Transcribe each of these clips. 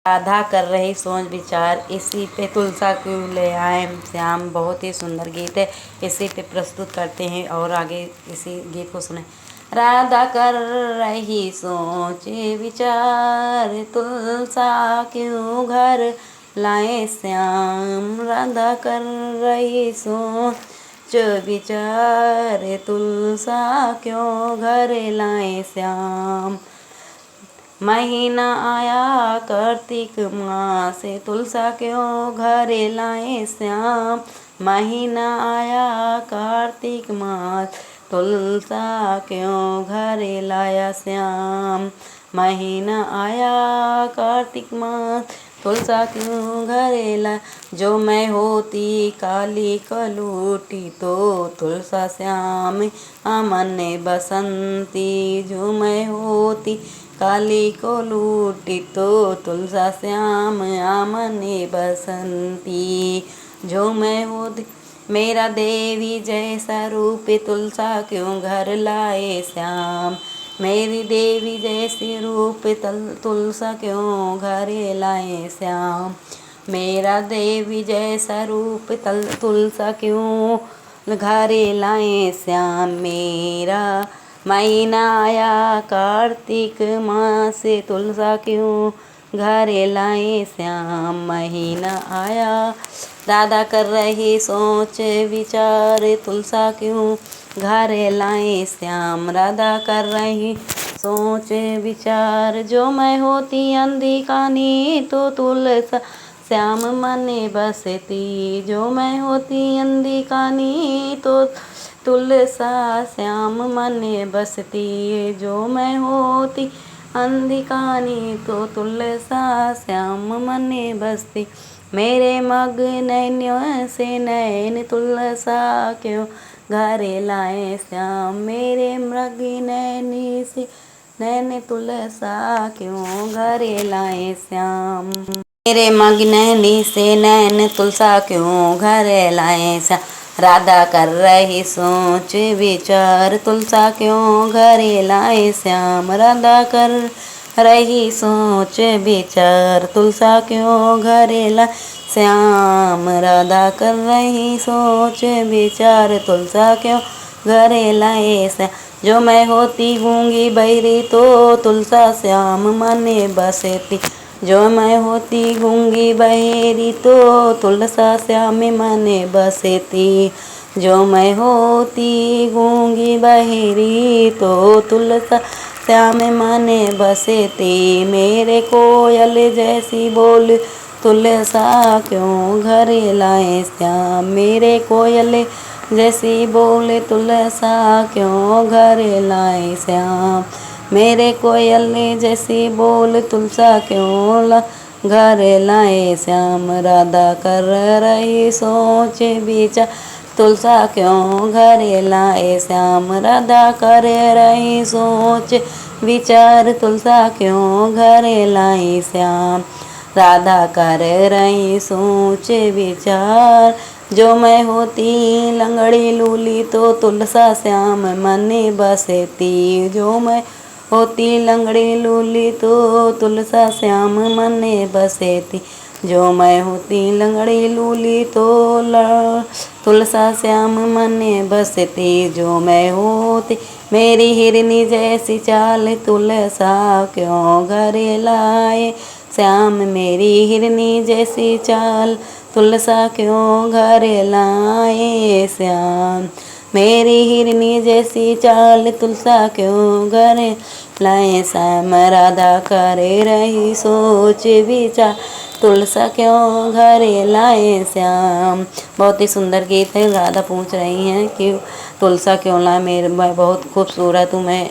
राधा कर रही सोच विचार, इसी पे तुलसा क्यों ले आए श्याम। बहुत ही सुंदर गीत है, इसी पे प्रस्तुत करते हैं और आगे इसी गीत को सुने। राधा कर रही सोच विचार, तुलसा क्यों घर लाए श्याम। राधा कर रही सोच विचार, तुलसा क्यों घर लाए श्याम। महीना आया कार्तिक मास, तुलसा क्यों घरे लाए श्याम। महीना आया कार्तिक मास, तुलसा क्यों घरे लाया श्याम। महीना आया कार्तिक मास, तुलसा क्यों घरे ला। जो मैं होती काली कलूटी, तो तुलसा श्याम आमन बसंती। जो मैं होती काली को लूटी, तो तुलसा श्याम आमने बसंती। जो मैं होती मेरा देवी जैसा रूप, तुलसा क्यों घर लाए श्याम। मेरी देवी जैसी रूप तुलसा क्यों घर लाए श्याम। मेरा देवी जैसा रूप तुलसा क्यों घरे लाए श्याम। मेरा महीना आया कार्तिक मास, तुलसा क्यों घरे लाए श्याम। महीना आया राधा कर रही सोच विचार, तुलसा क्यों घरे लाए श्याम। राधा कर रही सोच विचार, जो मैं होती अंधी कानी, तो तुलसा श्याम मने बसती। जो मैं होती अंधी कानी, तो तुलसा श्याम मने बसती। जो मैं होती अंधी कानी, तो तुलसा श्याम मने बसती। मेरे मग नैनों से नैन, तुलसा क्यों घरे लाए श्याम। मेरे मृग नैनी से नैन, तुलसा क्यों घरे लाए श्याम। मेरे मग नैनी से नैन, तुलसा क्यों घरे लाए श्याम। राधा कर रही सोच विचार, तुलसा क्यों घरे लाए श्याम। राधा कर रही सोच विचार, तुलसा क्यों घरे लाए श्याम। राधा कर रही सोच विचार, तुलसा क्यों घरे लाए श्याम। जो मैं होती गूंगी बहरी, तो तुलसा श्याम मने बसती। जो मैं होती गूंगी बहेरी, तो तुलसा श्याम मने बसती। जो मैं होती गूंगी बहेरी, तो तुलसा श्याम मने बसती। मेरे कोयल जैसी बोल, तुलसा क्यों घरे लाए श्याम। मेरे कोयल जैसी बोले, तुलसा क्यों घरे लाए श्याम। मेरे कोयल जैसी बोल, तुलसा क्यों घरे लाए श्याम। राधा कर रही सोच विचार, तुलसा क्यों घरे लाए श्याम। राधा कर रही सोच विचार, तुलसा क्यों घरे लाए श्याम। राधा कर रही सोच विचार, जो मैं होती लंगड़ी लूली, तो तुलसा श्याम मने बसती। जो मैं होती लंगड़ी लूली, तो तुलसा श्याम मने बसती। जो मैं होती लंगड़ी लूली, तो तुलसा श्याम मने बसती। जो मैं होती मेरी हिरनी जैसी चाल, तुलसा क्यों घरे लाए श्याम। मेरी हिरनी जैसी चाल, तुलसा क्यों घरे लाए श्याम। मेरी हिरनी जैसी चाल, तुलसा क्यों घरे लाए श्याम। राधा करे रही सोच विचार, तुलसा क्यों घरे लाए श्याम। बहुत ही सुंदर गीत है। राधा पूछ रही हैं कि तुलसा क्यों लाए। मेरे मैं बहुत खूबसूरत हूँ, मैं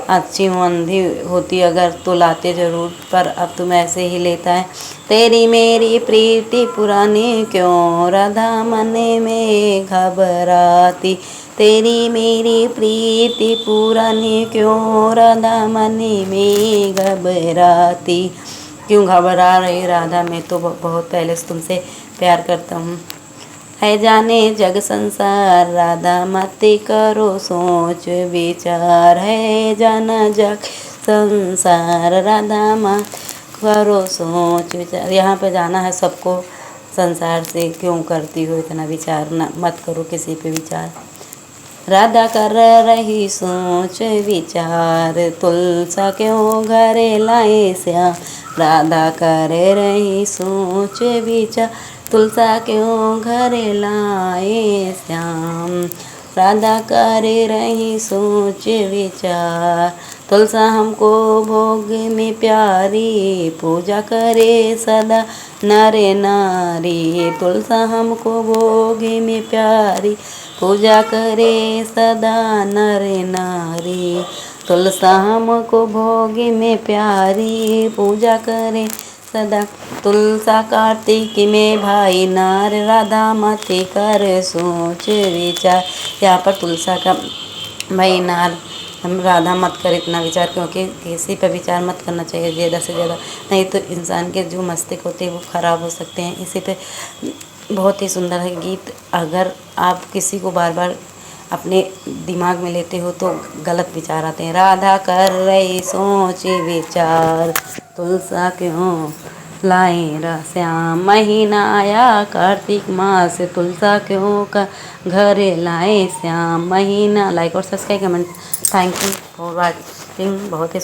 अच्छी हूँ, अंधी होती अगर तो लाते ज़रूर, पर अब तुम ऐसे ही लेता है। तेरी मेरी प्रीति पुरानी, क्यों राधा मने में घबराती। तेरी मेरी प्रीति पुरानी, क्यों राधा मने में घबराती। क्यों घबरा रही राधा, मैं तो बहुत पहले से तुमसे प्यार करता हूँ। है जाने जग संसार, राधा मत करो सोच विचार। है जाना जग संसार, राधा मत करो सोच विचार। यहाँ पे जाना है सबको, संसार से क्यों करती हो इतना विचार, न मत करो किसी पे विचार। राधा कर रही सोच विचार, तुलसा क्यों घरे लाए श्याम। राधा कर रही सोच विचार, तुलसा क्यों घरे लाए श्याम। राधा कर रही सोच विचार, तुलसा हमको भोग में प्यारी, पूजा करे सदा नरे नारी। तुलसा हमको भोग में प्यारी, पूजा करे सदा नर नारी। तुलसा हमको भोग में प्यारी, पूजा करे सदा। तुलसा कार्तिक में भाई नार, राधा मत कर सोच विचार। यहाँ पर तुलसा का भाई नार, हम राधा मत कर इतना विचार, क्योंकि किसी पर विचार मत करना चाहिए ज़्यादा से ज़्यादा, नहीं तो इंसान के जो मस्तिष्क होते हैं वो ख़राब हो सकते हैं। इसी पे बहुत ही सुंदर है गीत। अगर आप किसी को बार बार अपने दिमाग में लेते हो तो गलत विचार आते हैं। राधा कर रही सोच विचार, तुलसा क्यों लाए रा श्याम। महीना आया कार्तिक मास, तुलसा क्यों का घरे लाए श्याम। महीना। लाइक और subscribe comment. Thank you for watching. बहुत ही